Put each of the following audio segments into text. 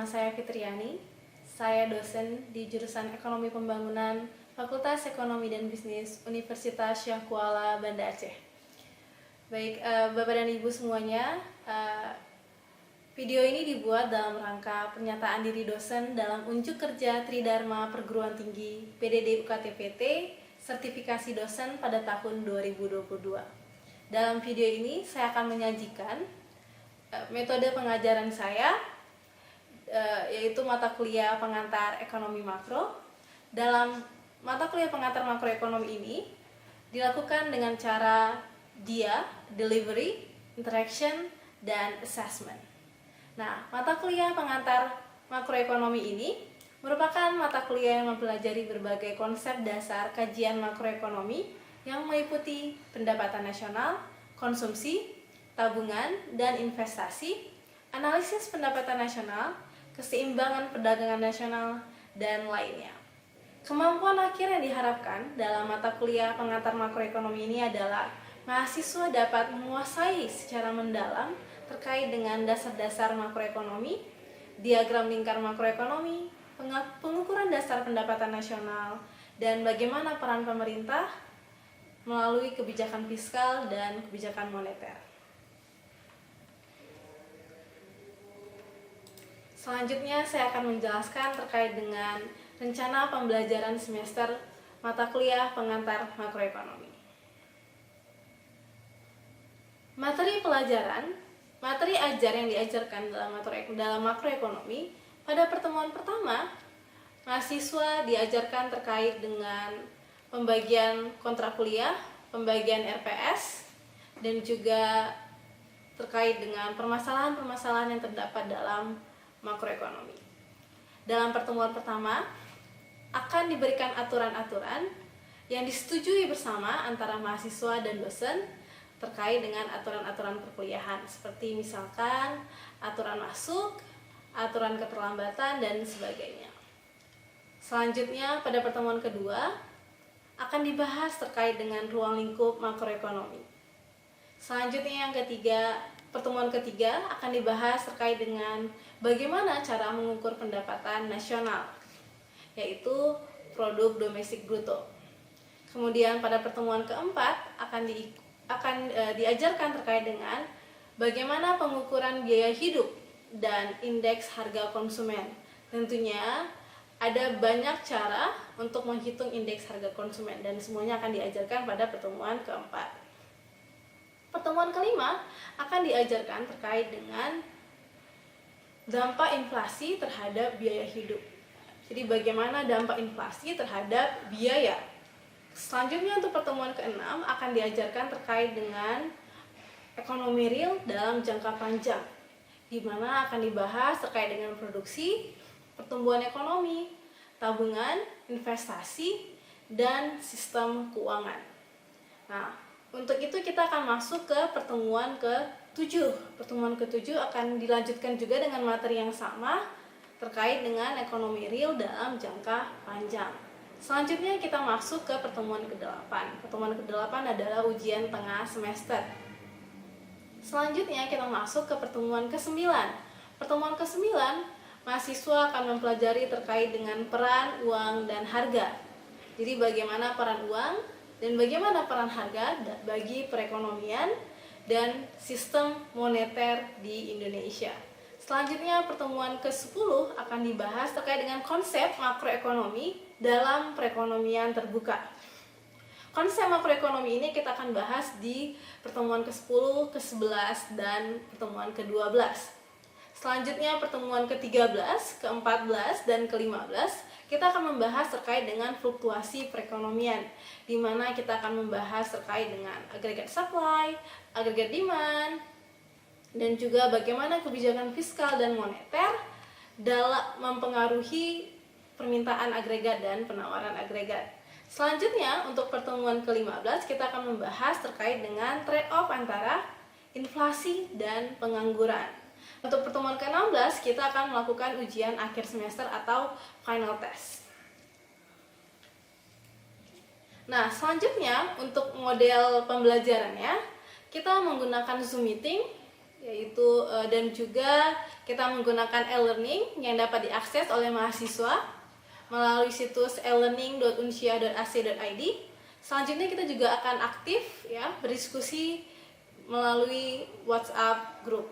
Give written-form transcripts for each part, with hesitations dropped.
nama saya Fitriani. Saya dosen di jurusan Ekonomi Pembangunan Fakultas Ekonomi dan Bisnis Universitas Syah Kuala, Banda Aceh. Baik, Bapak dan Ibu semuanya, video ini dibuat dalam rangka pernyataan diri dosen dalam unjuk kerja Tridharma Perguruan Tinggi PDD UKT-PT sertifikasi dosen pada tahun 2022. Dalam video ini saya akan menyajikan metode pengajaran saya, yaitu mata kuliah pengantar ekonomi makro. Dalam mata kuliah pengantar makroekonomi ini dilakukan dengan cara dia, delivery, interaction, dan assessment. Nah, mata kuliah pengantar makroekonomi ini merupakan mata kuliah yang mempelajari berbagai konsep dasar kajian makroekonomi yang meliputi pendapatan nasional, konsumsi, tabungan, dan investasi, analisis pendapatan nasional, keseimbangan perdagangan nasional, dan lainnya. Kemampuan akhir yang diharapkan dalam mata kuliah pengantar makroekonomi ini adalah mahasiswa dapat menguasai secara mendalam terkait dengan dasar-dasar makroekonomi, diagram lingkar makroekonomi, pengukuran dasar pendapatan nasional, dan bagaimana peran pemerintah melalui kebijakan fiskal dan kebijakan moneter. Selanjutnya saya akan menjelaskan terkait dengan rencana pembelajaran semester mata kuliah pengantar makroekonomi. Materi pelajaran, materi ajar yang diajarkan dalam makroekonomi, pada pertemuan pertama, mahasiswa diajarkan terkait dengan pembagian kontrak kuliah, pembagian RPS, dan juga terkait dengan permasalahan-permasalahan yang terdapat dalam makroekonomi. Dalam pertemuan pertama akan diberikan aturan-aturan yang disetujui bersama antara mahasiswa dan dosen terkait dengan aturan-aturan perkuliahan, seperti misalkan aturan masuk, aturan keterlambatan, dan sebagainya. Selanjutnya pada pertemuan kedua akan dibahas terkait dengan ruang lingkup makroekonomi. Selanjutnya yang ketiga, pertemuan ketiga akan dibahas terkait dengan bagaimana cara mengukur pendapatan nasional, yaitu produk domestik bruto. Kemudian pada pertemuan keempat akan diajarkan terkait dengan bagaimana pengukuran biaya hidup dan indeks harga konsumen. Tentunya ada banyak cara untuk menghitung indeks harga konsumen dan semuanya akan diajarkan pada pertemuan keempat. Pertemuan kelima akan diajarkan terkait dengan dampak inflasi terhadap biaya hidup. Jadi bagaimana dampak inflasi terhadap biaya. Selanjutnya untuk pertemuan keenam akan diajarkan terkait dengan ekonomi real dalam jangka panjang, di mana akan dibahas terkait dengan produksi, pertumbuhan ekonomi, tabungan, investasi, dan sistem keuangan. Nah, untuk itu kita akan masuk ke pertemuan ke-7. Pertemuan ke-7 akan dilanjutkan juga dengan materi yang sama terkait dengan ekonomi real dalam jangka panjang. Selanjutnya kita masuk ke pertemuan ke-8. Pertemuan ke-8 adalah ujian tengah semester. Selanjutnya kita masuk ke pertemuan ke-9. Pertemuan ke-9, mahasiswa akan mempelajari terkait dengan peran uang dan harga. Jadi bagaimana peran uang dan bagaimana peran harga bagi perekonomian dan sistem moneter di Indonesia. Selanjutnya pertemuan ke-10 akan dibahas terkait dengan konsep makroekonomi dalam perekonomian terbuka. Konsep makroekonomi ini kita akan bahas di pertemuan ke-10, ke-11, dan pertemuan ke-12. Selanjutnya pertemuan ke-13, ke-14, dan ke-15 kita akan membahas terkait dengan fluktuasi perekonomian, di mana kita akan membahas terkait dengan agregat supply, agregat demand, dan juga bagaimana kebijakan fiskal dan moneter dalam mempengaruhi permintaan agregat dan penawaran agregat. Selanjutnya untuk pertemuan ke-15 kita akan membahas terkait dengan trade-off antara inflasi dan pengangguran. Untuk pertemuan ke-16 kita akan melakukan ujian akhir semester atau final test. Nah, selanjutnya untuk model pembelajarannya kita menggunakan Zoom meeting yaitu dan juga kita menggunakan e-learning yang dapat diakses oleh mahasiswa melalui situs elearning.unsia.ac.id. Selanjutnya kita juga akan aktif ya berdiskusi melalui WhatsApp group.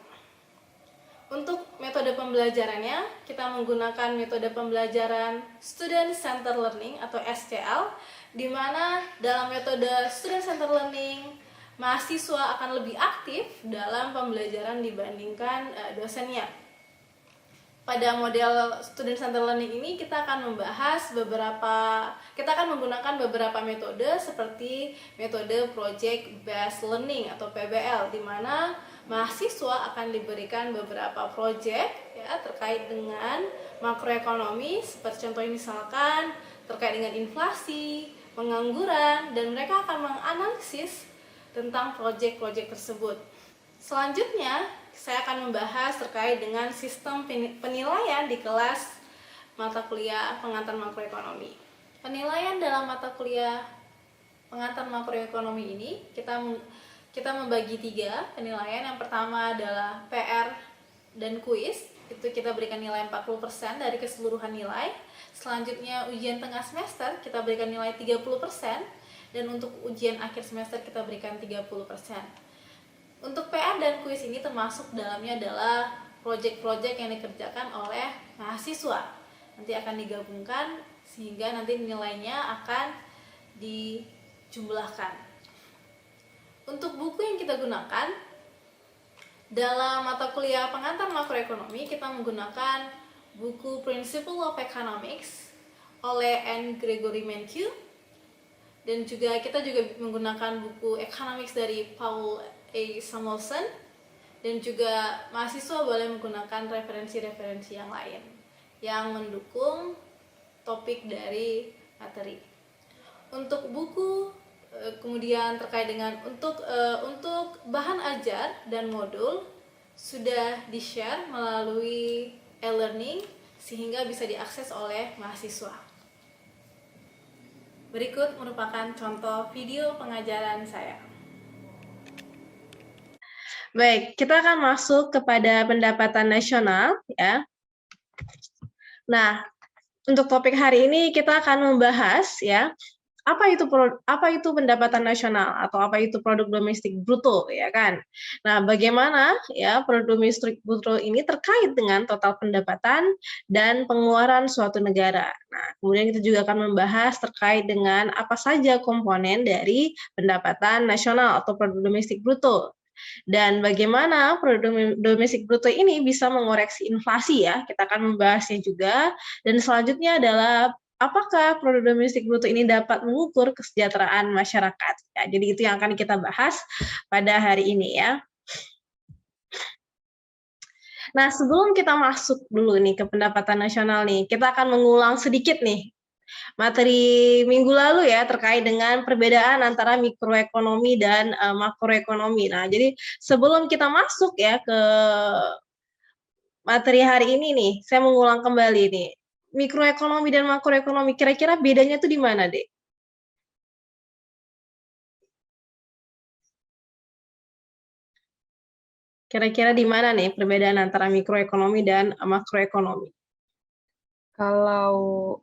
Untuk metode pembelajarannya, kita menggunakan metode pembelajaran Student Centered Learning atau SCL, di mana dalam metode Student Centered Learning, mahasiswa akan lebih aktif dalam pembelajaran dibandingkan dosennya. Pada model Student Centered Learning ini kita akan menggunakan beberapa metode seperti metode Project Based Learning atau PBL, di mana mahasiswa akan diberikan beberapa proyek ya terkait dengan makroekonomi, seperti contohnya misalkan terkait dengan inflasi, pengangguran, dan mereka akan menganalisis tentang proyek-proyek tersebut. Selanjutnya, saya akan membahas terkait dengan sistem penilaian di kelas mata kuliah pengantar makroekonomi. Penilaian dalam mata kuliah pengantar makroekonomi ini kita membagi 3 penilaian. Yang pertama adalah PR dan kuis, itu kita berikan nilai 40% dari keseluruhan nilai. Selanjutnya ujian tengah semester kita berikan nilai 30%, dan untuk ujian akhir semester kita berikan 30%. Untuk PR dan kuis ini termasuk dalamnya adalah proyek-proyek yang dikerjakan oleh mahasiswa. Nanti akan digabungkan sehingga nanti nilainya akan dijumlahkan. Untuk buku yang kita gunakan dalam mata kuliah pengantar makroekonomi, kita menggunakan buku Principle of Economics oleh N. Gregory Mankiw, dan kita juga menggunakan buku Economics dari Paul A. Samuelson, dan juga mahasiswa boleh menggunakan referensi-referensi yang lain yang mendukung topik dari materi. Untuk buku kemudian terkait dengan untuk bahan ajar dan modul sudah di-share melalui e-learning sehingga bisa diakses oleh mahasiswa. Berikut merupakan contoh video pengajaran saya. Baik, kita akan masuk kepada pendapatan nasional ya. Nah, untuk topik hari ini kita akan membahas ya apa itu pendapatan nasional atau apa itu produk domestik bruto ya kan. Nah, bagaimana ya produk domestik bruto ini terkait dengan total pendapatan dan pengeluaran suatu negara. Nah, kemudian kita juga akan membahas terkait dengan apa saja komponen dari pendapatan nasional atau produk domestik bruto. Dan bagaimana produk domestik bruto ini bisa mengoreksi inflasi ya, kita akan membahasnya juga. Dan selanjutnya adalah apakah produk domestik bruto ini dapat mengukur kesejahteraan masyarakat. Ya, jadi itu yang akan kita bahas pada hari ini ya. Nah, sebelum kita masuk dulu nih ke pendapatan nasional nih, kita akan mengulang sedikit nih materi minggu lalu ya terkait dengan perbedaan antara mikroekonomi dan makroekonomi. Nah, jadi sebelum kita masuk ya ke materi hari ini nih, saya mengulang kembali nih. Mikroekonomi dan makroekonomi, kira-kira bedanya tuh di mana, Dek? Kira-kira di mana nih perbedaan antara mikroekonomi dan makroekonomi? Kalau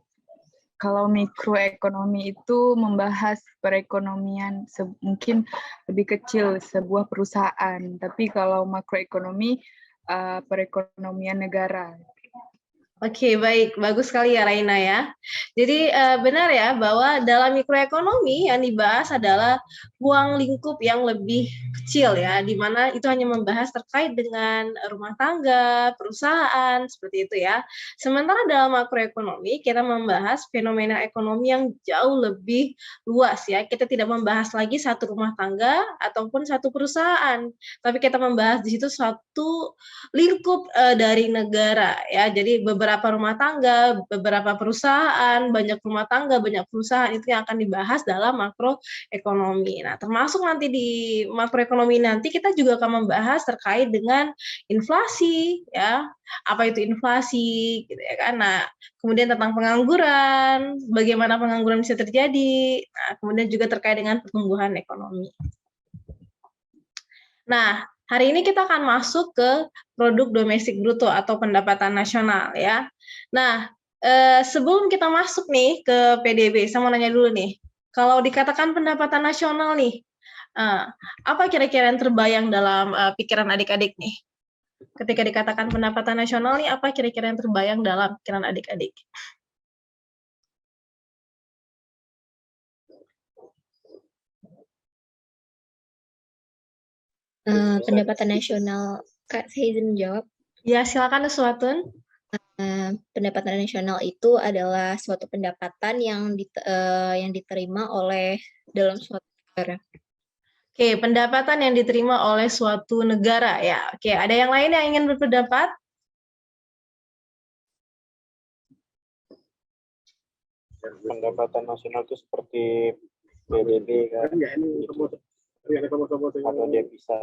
mikroekonomi itu membahas perekonomian mungkin lebih kecil sebuah perusahaan, tapi kalau makroekonomi perekonomian negara. Oke, baik. Bagus sekali ya, Raina ya. Jadi benar ya bahwa dalam mikroekonomi yang dibahas adalah ruang lingkup yang lebih kecil ya, di mana itu hanya membahas terkait dengan rumah tangga, perusahaan, seperti itu ya. Sementara dalam makroekonomi, kita membahas fenomena ekonomi yang jauh lebih luas ya. Kita tidak membahas lagi satu rumah tangga ataupun satu perusahaan, tapi kita membahas di situ suatu lingkup dari negara ya. Jadi beberapa rumah tangga, beberapa perusahaan, banyak rumah tangga, banyak perusahaan itu yang akan dibahas dalam makroekonomi. Nah, termasuk nanti di makroekonomi nanti kita juga akan membahas terkait dengan inflasi ya. Apa itu inflasi gitu ya kan. Nah, kemudian tentang pengangguran, bagaimana pengangguran bisa terjadi. Nah, kemudian juga terkait dengan pertumbuhan ekonomi. Nah, Hari ini kita akan masuk ke produk domestik bruto atau pendapatan nasional ya. Nah, sebelum kita masuk nih ke PDB, saya mau nanya dulu nih. Kalau dikatakan pendapatan nasional nih, apa kira-kira yang terbayang dalam pikiran adik-adik nih? Ketika dikatakan pendapatan nasional nih, apa kira-kira yang terbayang dalam pikiran adik-adik? Pendapatan nasional, Kak, saya izin menjawab. Ya, silakan Nuswatun. Pendapatan nasional itu adalah suatu pendapatan yang diterima oleh dalam suatu negara. Oke, pendapatan yang diterima oleh suatu negara ya. Oke, ada yang lain yang ingin berpendapat? Pendapatan nasional itu seperti PDB kan, gitu. Atau devisa.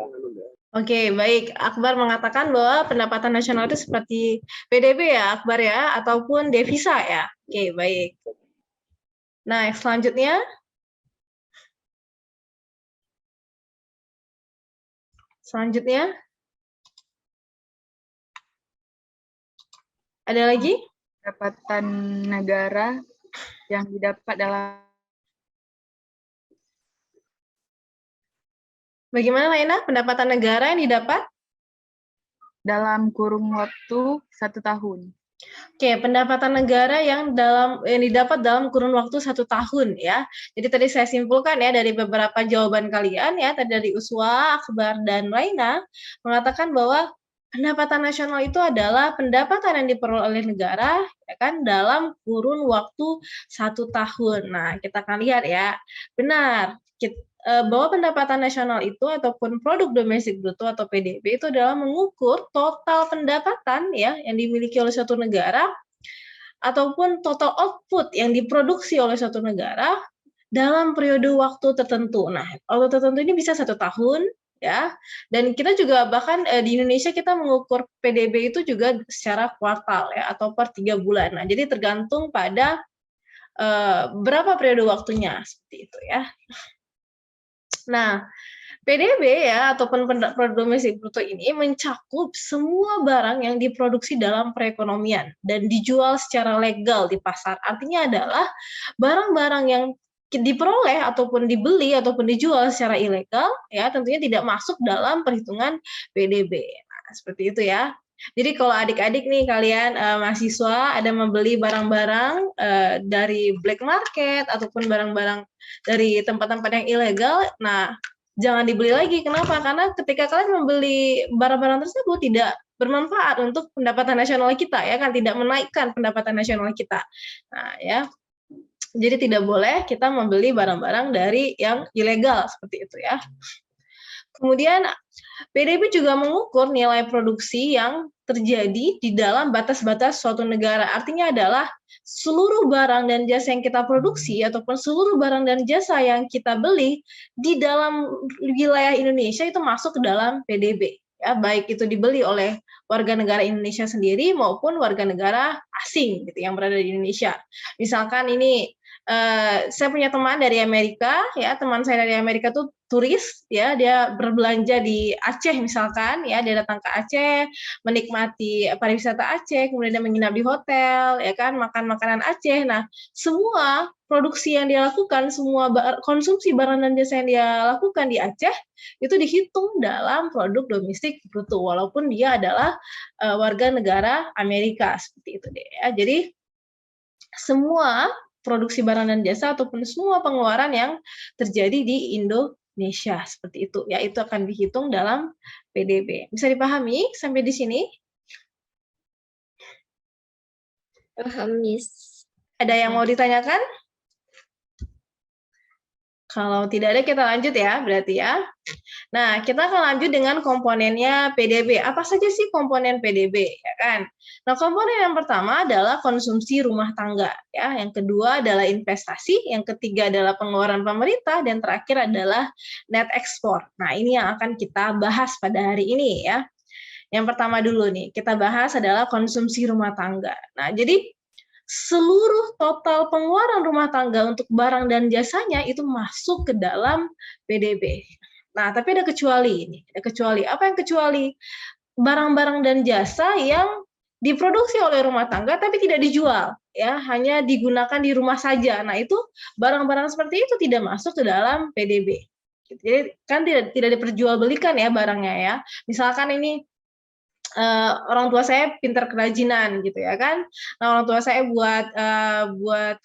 Oke, baik. Akbar mengatakan bahwa pendapatan nasional itu seperti PDB ya, Akbar ya, ataupun devisa ya. Oke, baik. Nah, selanjutnya. Ada lagi? Pendapatan negara yang didapat dalam Bagaimana Laina? Pendapatan negara yang didapat? dalam kurun waktu 1 tahun. Oke, pendapatan negara yang didapat dalam kurun waktu 1 tahun ya. Jadi tadi saya simpulkan ya dari beberapa jawaban kalian ya, tadi dari Uswa, Akbar, dan Laina mengatakan bahwa pendapatan nasional itu adalah pendapatan yang diperoleh oleh negara ya kan dalam kurun waktu 1 tahun. Nah, kita akan lihat ya. Benar, bahwa pendapatan nasional itu ataupun produk domestik bruto atau PDB itu adalah mengukur total pendapatan ya yang dimiliki oleh suatu negara ataupun total output yang diproduksi oleh suatu negara dalam periode waktu tertentu. Nah, waktu tertentu ini bisa 1 tahun ya. Dan kita juga bahkan di Indonesia kita mengukur PDB itu juga secara kuartal ya atau per 3 bulan. Nah, jadi tergantung pada berapa periode waktunya seperti itu ya. Nah, PDB ya ataupun produk domestik bruto ini mencakup semua barang yang diproduksi dalam perekonomian dan dijual secara legal di pasar. Artinya adalah barang-barang yang diperoleh ataupun dibeli ataupun dijual secara ilegal ya tentunya tidak masuk dalam perhitungan PDB. Nah, seperti itu ya. Jadi kalau adik-adik nih kalian mahasiswa ada membeli barang-barang dari black market ataupun barang-barang dari tempat-tempat yang ilegal, nah jangan dibeli lagi. Kenapa? Karena ketika kalian membeli barang-barang tersebut tidak bermanfaat untuk pendapatan nasional kita ya kan, tidak menaikkan pendapatan nasional kita. Nah ya, jadi tidak boleh kita membeli barang-barang dari yang ilegal seperti itu ya. Kemudian PDB juga mengukur nilai produksi yang terjadi di dalam batas-batas suatu negara. Artinya adalah seluruh barang dan jasa yang kita produksi ataupun seluruh barang dan jasa yang kita beli di dalam wilayah Indonesia itu masuk ke dalam PDB. Ya, baik itu dibeli oleh warga negara Indonesia sendiri maupun warga negara asing gitu yang berada di Indonesia. Misalkan ini saya punya teman dari Amerika, ya teman saya dari Amerika tuh turis, ya dia berbelanja di Aceh misalkan, ya dia datang ke Aceh, menikmati pariwisata Aceh, kemudian dia menginap di hotel, ya kan makan makanan Aceh. Nah, semua produksi yang dia lakukan, semua konsumsi barang dan jasa yang dia lakukan di Aceh itu dihitung dalam produk domestik bruto, walaupun dia adalah warga negara Amerika seperti itu deh. Ya. Jadi semua produksi barang dan jasa ataupun semua pengeluaran yang terjadi di Indonesia seperti itu ya, itu akan dihitung dalam PDB. Bisa dipahami sampai di sini? Paham, Miss. Ada yang mau ditanyakan? Kalau tidak ada kita lanjut ya, berarti ya. Nah, kita akan lanjut dengan komponennya PDB. Apa saja sih komponen PDB, ya kan? Nah, komponen yang pertama adalah konsumsi rumah tangga, ya. Yang kedua adalah investasi, yang ketiga adalah pengeluaran pemerintah, dan terakhir adalah net ekspor. Nah, ini yang akan kita bahas pada hari ini, ya. Yang pertama dulu nih, kita bahas adalah konsumsi rumah tangga. Nah, jadi seluruh total pengeluaran rumah tangga untuk barang dan jasanya itu masuk ke dalam PDB. Nah, tapi ada kecuali ini. Ada kecuali. Apa yang kecuali? Barang-barang dan jasa yang diproduksi oleh rumah tangga tapi tidak dijual, ya, hanya digunakan di rumah saja. Nah, itu barang-barang seperti itu tidak masuk ke dalam PDB. Jadi kan tidak diperjualbelikan ya barangnya ya. Misalkan ini orang tua saya pintar kerajinan gitu ya kan. Nah, orang tua saya buat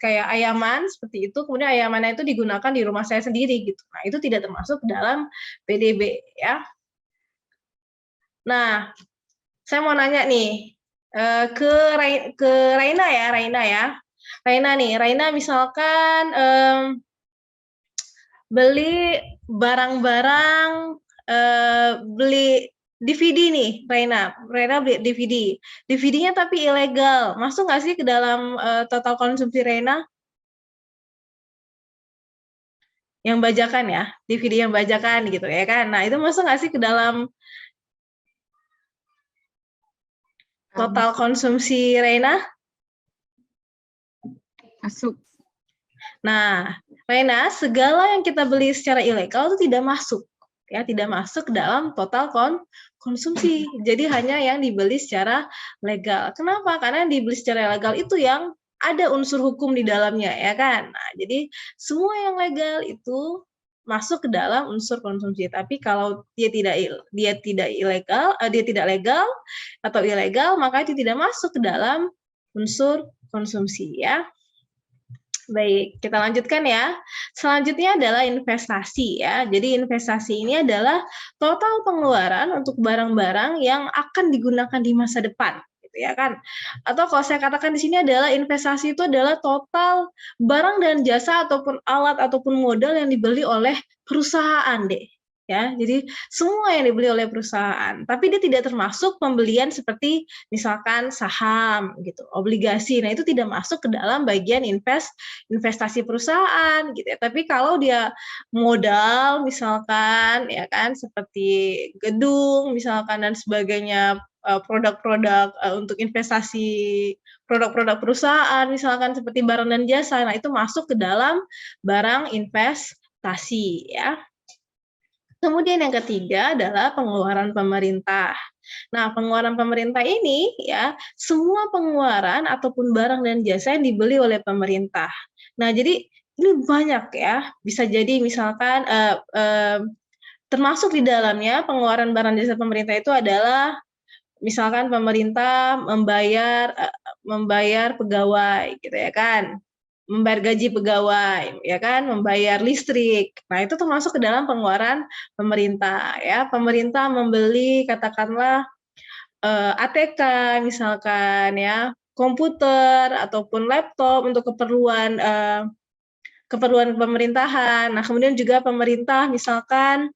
kayak ayaman seperti itu, kemudian ayamannya itu digunakan di rumah saya sendiri gitu. Nah, itu tidak termasuk dalam PDB ya. Nah, saya mau nanya nih ke Raina ya, Raina misalkan beli barang-barang, beli DVD nih, Raina beli DVD. DVD-nya tapi ilegal, masuk nggak sih ke dalam total konsumsi Raina? Yang bajakan ya, DVD yang bajakan gitu ya kan. Nah, itu masuk nggak sih ke dalam total konsumsi Raina? Masuk. Nah, Raina, segala yang kita beli secara ilegal itu tidak masuk, ya, tidak masuk ke dalam total konsumsi. Jadi hanya yang dibeli secara legal. Kenapa? Karena yang dibeli secara legal itu yang ada unsur hukum di dalamnya, ya kan? Nah, jadi semua yang legal itu masuk ke dalam unsur konsumsi. Tapi kalau dia tidak legal atau ilegal, maka itu tidak masuk ke dalam unsur konsumsi, ya. Baik, kita lanjutkan ya. Selanjutnya adalah investasi ya. Jadi investasi ini adalah total pengeluaran untuk barang-barang yang akan digunakan di masa depan, gitu ya kan. Atau kalau saya katakan di sini adalah investasi itu adalah total barang dan jasa ataupun alat ataupun modal yang dibeli oleh perusahaan deh. Ya, jadi semua yang dibeli oleh perusahaan, tapi dia tidak termasuk pembelian seperti misalkan saham gitu, obligasi. Nah, itu tidak masuk ke dalam bagian investasi perusahaan gitu ya. Tapi kalau dia modal misalkan ya kan seperti gedung misalkan dan sebagainya, produk-produk untuk investasi produk-produk perusahaan misalkan seperti barang dan jasa. Nah, itu masuk ke dalam barang investasi ya. Kemudian yang ketiga adalah pengeluaran pemerintah. Nah, pengeluaran pemerintah ini ya, semua pengeluaran ataupun barang dan jasa yang dibeli oleh pemerintah. Nah, jadi ini banyak ya, bisa jadi misalkan termasuk di dalamnya pengeluaran barang jasa pemerintah itu adalah misalkan pemerintah membayar pegawai gitu ya kan, membayar gaji pegawai, ya kan, membayar listrik. Nah, itu termasuk ke dalam pengeluaran pemerintah, ya. Pemerintah membeli katakanlah ATK misalkan, ya, komputer ataupun laptop untuk keperluan pemerintahan. Nah, kemudian juga pemerintah misalkan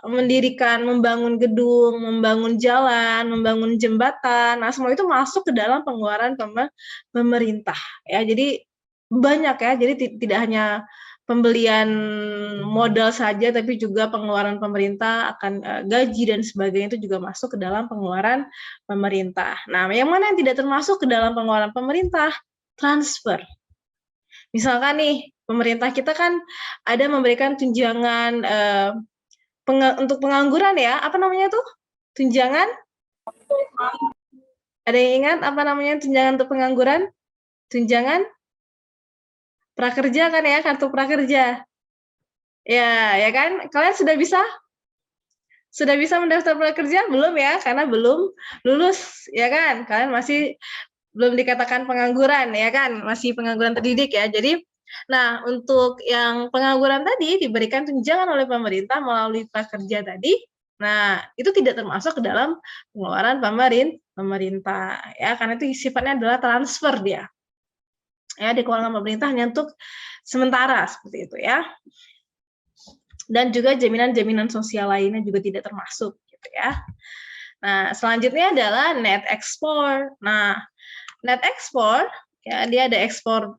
mendirikan, membangun gedung, membangun jalan, membangun jembatan. Nah, semua itu masuk ke dalam pengeluaran pemerintah ya. Jadi banyak ya. Jadi tidak hanya pembelian modal saja tapi juga pengeluaran pemerintah akan gaji dan sebagainya itu juga masuk ke dalam pengeluaran pemerintah. Nah, yang mana yang tidak termasuk ke dalam pengeluaran pemerintah? Transfer. Misalkan nih, pemerintah kita kan ada memberikan tunjangan untuk pengangguran ya, apa namanya tuh? Tunjangan? Ada yang ingat apa namanya tunjangan untuk pengangguran? Tunjangan? Prakerja kan ya, kartu prakerja. Ya kan? Kalian sudah bisa mendaftar prakerja? Belum ya, karena belum lulus, ya kan? Kalian masih belum dikatakan pengangguran, ya kan? Masih pengangguran terdidik ya. Jadi, nah untuk yang pengangguran tadi diberikan tunjangan oleh pemerintah melalui prakerja tadi. Nah, itu tidak termasuk ke dalam pengeluaran pemerintah, ya, karena itu sifatnya adalah transfer dia. Ya, dikeluarkan pemerintah hanya untuk sementara seperti itu ya. Dan juga jaminan-jaminan sosial lainnya juga tidak termasuk gitu ya. Nah, selanjutnya adalah net export. Nah, net export ya dia ada ekspor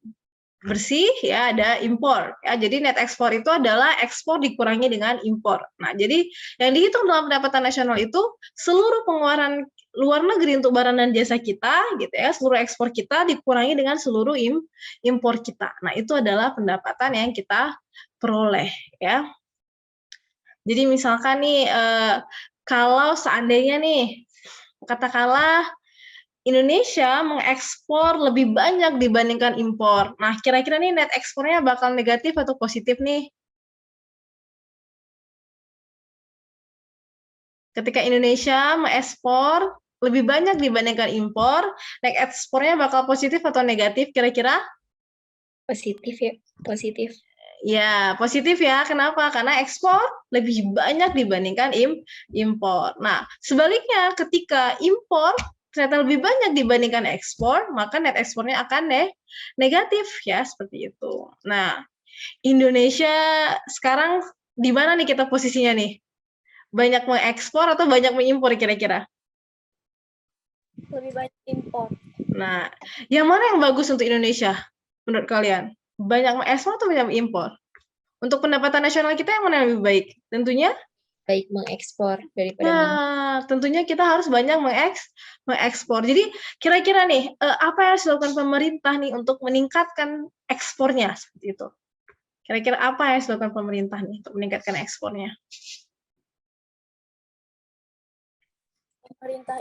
bersih ya, ada impor ya. Jadi net ekspor itu adalah ekspor dikurangi dengan impor. Nah, jadi yang dihitung dalam pendapatan nasional itu seluruh pengeluaran luar negeri untuk barang dan jasa kita gitu ya, seluruh ekspor kita dikurangi dengan seluruh impor kita. Nah, itu adalah pendapatan yang kita peroleh ya. Jadi misalkan nih kalau seandainya nih katakanlah Indonesia mengekspor lebih banyak dibandingkan impor. Nah, kira-kira nih net ekspornya bakal negatif atau positif nih? Ketika Indonesia mengekspor lebih banyak dibandingkan impor, net ekspornya bakal positif atau negatif kira-kira? Positif ya, positif. Ya, positif ya. Kenapa? Karena ekspor lebih banyak dibandingkan impor. Nah, sebaliknya ketika impor ternyata lebih banyak dibandingkan ekspor, maka net ekspornya akan negatif ya, seperti itu. Nah, Indonesia sekarang di mana nih kita posisinya nih? Banyak mengekspor atau banyak mengimpor kira-kira? Lebih banyak impor. Nah, yang mana yang bagus untuk Indonesia menurut kalian? Banyak mengekspor atau banyak mengimpor? Untuk pendapatan nasional kita yang mana yang lebih baik? Tentunya Baik mengekspor daripada nah, tentunya kita harus banyak mengekspor. Jadi kira-kira nih apa yang harus dilakukan pemerintah nih untuk meningkatkan ekspornya seperti itu? Kira-kira apa yang harus dilakukan pemerintah nih untuk meningkatkan ekspornya? Pemerintah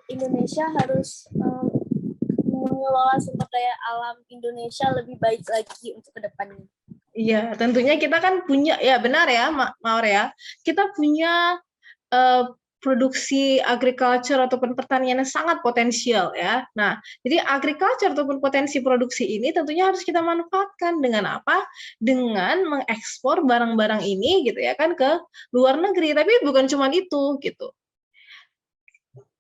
Indonesia harus mengelola sumber daya alam Indonesia lebih baik lagi untuk kedepannya. Iya, tentunya kita kan punya, ya benar ya, Maur ya, kita punya produksi agriculture ataupun pertanian yang sangat potensial ya. Nah, jadi agriculture ataupun potensi produksi ini tentunya harus kita manfaatkan dengan apa? Dengan mengekspor barang-barang ini gitu ya kan ke luar negeri. Tapi bukan cuma itu gitu.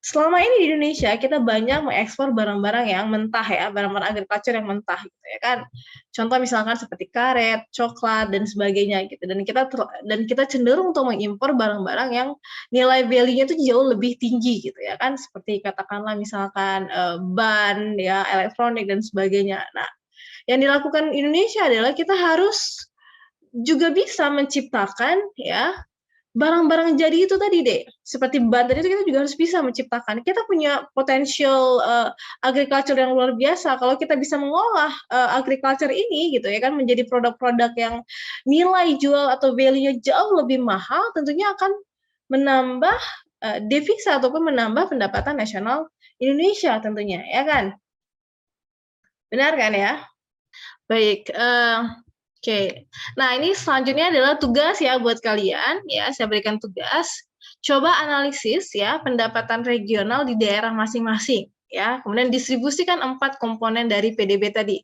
Selama ini di Indonesia kita banyak mengekspor barang-barang yang mentah ya, barang-barang agriculture yang mentah gitu ya kan. Contoh misalkan seperti karet, coklat dan sebagainya gitu. Dan kita cenderung untuk mengimpor barang-barang yang nilai value-nya itu jauh lebih tinggi gitu ya kan. Seperti katakanlah misalkan ban ya, elektronik dan sebagainya. Nah, yang dilakukan Indonesia adalah kita harus juga bisa menciptakan ya barang-barang jadi itu tadi deh, seperti ban tadi itu kita juga harus bisa menciptakan. Kita punya potensial agriculture yang luar biasa. Kalau kita bisa mengolah agriculture ini gitu ya kan menjadi produk-produk yang nilai jual atau value-nya jauh lebih mahal, tentunya akan menambah devisa ataupun menambah pendapatan nasional Indonesia tentunya, ya kan? Benar kan ya? Baik. Oke, nah ini selanjutnya adalah tugas ya buat kalian ya, saya berikan tugas. Coba analisis ya pendapatan regional di daerah masing-masing ya, kemudian distribusikan 4 komponen dari PDB tadi.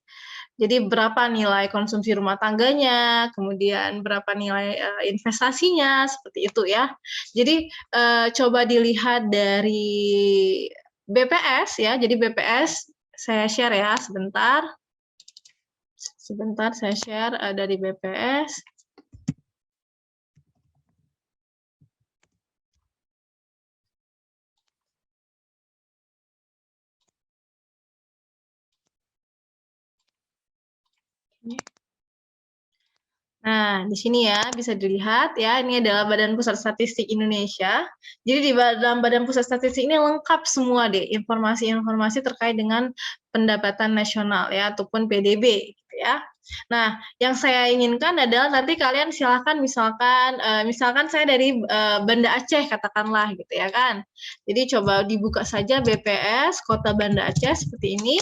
Jadi berapa nilai konsumsi rumah tangganya, kemudian berapa nilai investasinya, seperti itu ya. Jadi coba dilihat dari BPS ya, jadi BPS saya share ya sebentar. Sebentar saya share dari BPS. Nah, di sini ya bisa dilihat ya, ini adalah Badan Pusat Statistik Indonesia. Jadi di dalam Badan Pusat Statistik ini lengkap semua deh informasi-informasi terkait dengan pendapatan nasional ya ataupun PDB gitu ya. Nah, yang saya inginkan adalah nanti kalian silakan misalkan saya dari Banda Aceh katakanlah gitu ya kan. Jadi coba dibuka saja BPS Kota Banda Aceh seperti ini.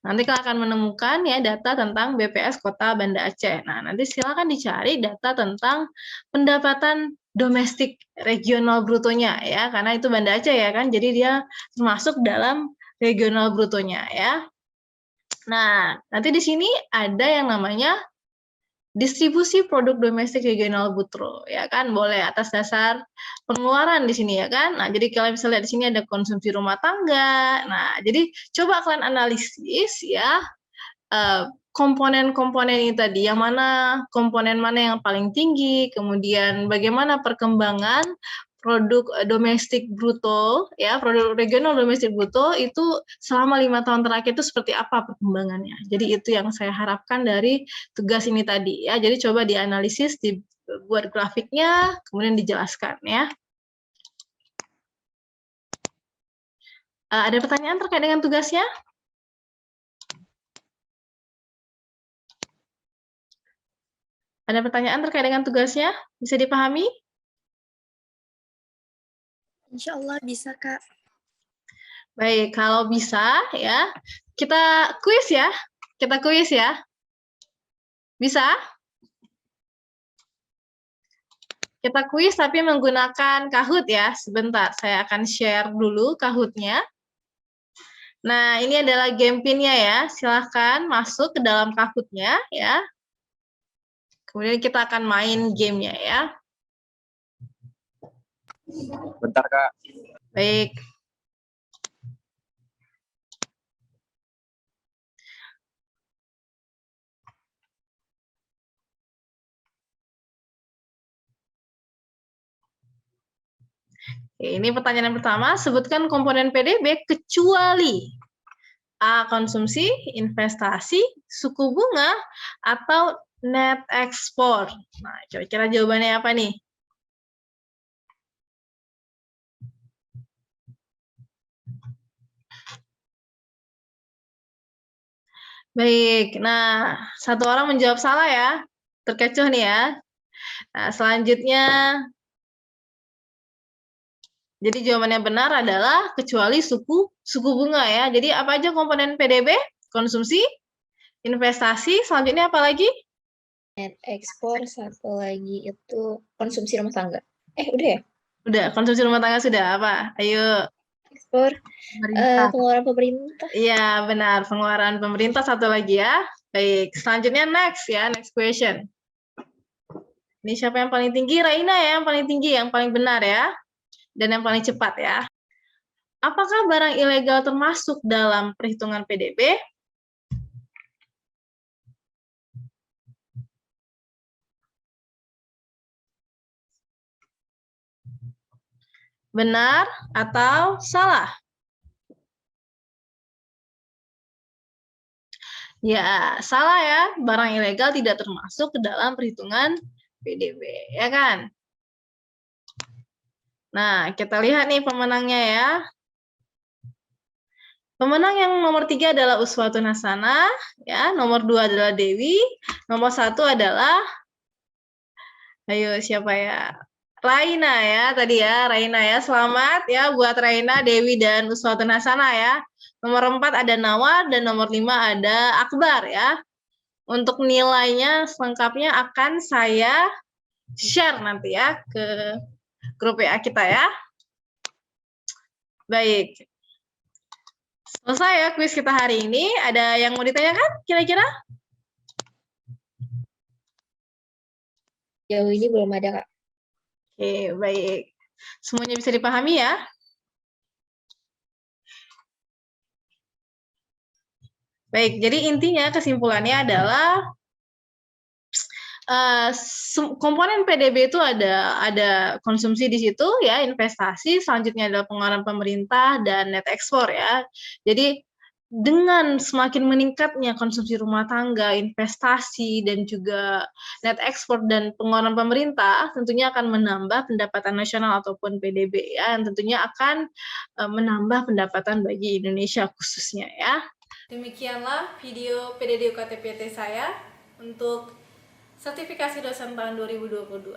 Nanti kalian akan menemukan ya data tentang BPS Kota Banda Aceh. Nah, nanti silakan dicari data tentang pendapatan domestik regional brutonya ya, karena itu Banda Aceh ya kan. Jadi dia termasuk dalam regional brutonya ya. Nah, nanti di sini ada yang namanya distribusi produk domestik regional bruto ya kan, boleh atas dasar pengeluaran di sini ya kan. Nah, jadi kalian bisa lihat di sini ada konsumsi rumah tangga. Nah, jadi coba kalian analisis ya komponen-komponen ini tadi, komponen mana yang paling tinggi, kemudian bagaimana perkembangan produk domestik bruto, ya, produk regional domestik bruto itu selama 5 tahun terakhir itu seperti apa perkembangannya. Jadi itu yang saya harapkan dari tugas ini tadi, ya. Jadi coba dianalisis, dibuat grafiknya, kemudian dijelaskan, ya. Ada pertanyaan terkait dengan tugasnya? Ada pertanyaan terkait dengan tugasnya? Bisa dipahami? Insya Allah bisa, Kak. Baik, kalau bisa ya, kita kuis ya. Kita kuis ya. Bisa? Kita kuis tapi menggunakan Kahoot ya. Sebentar, saya akan share dulu Kahoot-nya. Nah, ini adalah game pin-nya ya. Silahkan masuk ke dalam Kahoot-nya ya. Kemudian kita akan main game-nya ya. Bentar, Kak. Baik. Oke, ini pertanyaan yang pertama, sebutkan komponen PDB kecuali A. Konsumsi, investasi, suku bunga, atau net ekspor. Nah, kira-kira jawabannya apa nih? Baik, nah satu orang menjawab salah ya, terkecoh nih ya. Nah, selanjutnya, jadi jawabannya benar adalah kecuali suku bunga ya. Jadi apa aja komponen PDB? Konsumsi, investasi, selanjutnya apa lagi? Net ekspor, satu lagi itu konsumsi rumah tangga. Udah ya? Udah, konsumsi rumah tangga sudah apa? Ayo. Ekspor, Pemerintah. pengeluaran pemerintah. Iya, benar. Pengeluaran pemerintah satu lagi ya. Baik, selanjutnya next ya, next question. Ini siapa yang paling tinggi? Raina ya, yang paling tinggi, yang paling benar ya. Dan yang paling cepat ya. Apakah barang ilegal termasuk dalam perhitungan PDB? Benar atau salah? Ya, salah ya. Barang ilegal tidak termasuk ke dalam perhitungan PDB, ya kan? Nah, kita lihat nih pemenangnya ya. Pemenang yang nomor 3 adalah Uswatun Hasanah, ya. Nomor 2 adalah Dewi. Nomor 1 adalah, ayo siapa ya? Raina ya, tadi ya, Raina ya. Selamat ya buat Raina, Dewi, dan Uswatun Hasanah ya. Nomor 4 ada Nawar, dan nomor 5 ada Akbar ya. Untuk nilainya selengkapnya akan saya share nanti ya ke grup WA kita ya. Baik. Selesai ya kuis kita hari ini. Ada yang mau ditanyakan kira-kira? Jauh ini belum ada, Kak. Oke, baik. Semuanya bisa dipahami ya? Baik, jadi intinya kesimpulannya adalah komponen PDB itu ada konsumsi di situ ya, investasi, selanjutnya adalah pengeluaran pemerintah dan net ekspor ya. Jadi dengan semakin meningkatnya konsumsi rumah tangga, investasi, dan juga net ekspor dan pengeluaran pemerintah, tentunya akan menambah pendapatan nasional ataupun PDB ya, yang tentunya akan menambah pendapatan bagi Indonesia khususnya ya. Demikianlah video PDD UKT-PT saya untuk sertifikasi dosen tahun 2022.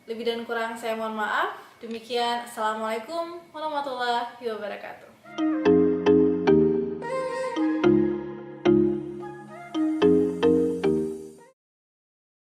Lebih dan kurang saya mohon maaf. Demikian, Assalamualaikum warahmatullahi wabarakatuh.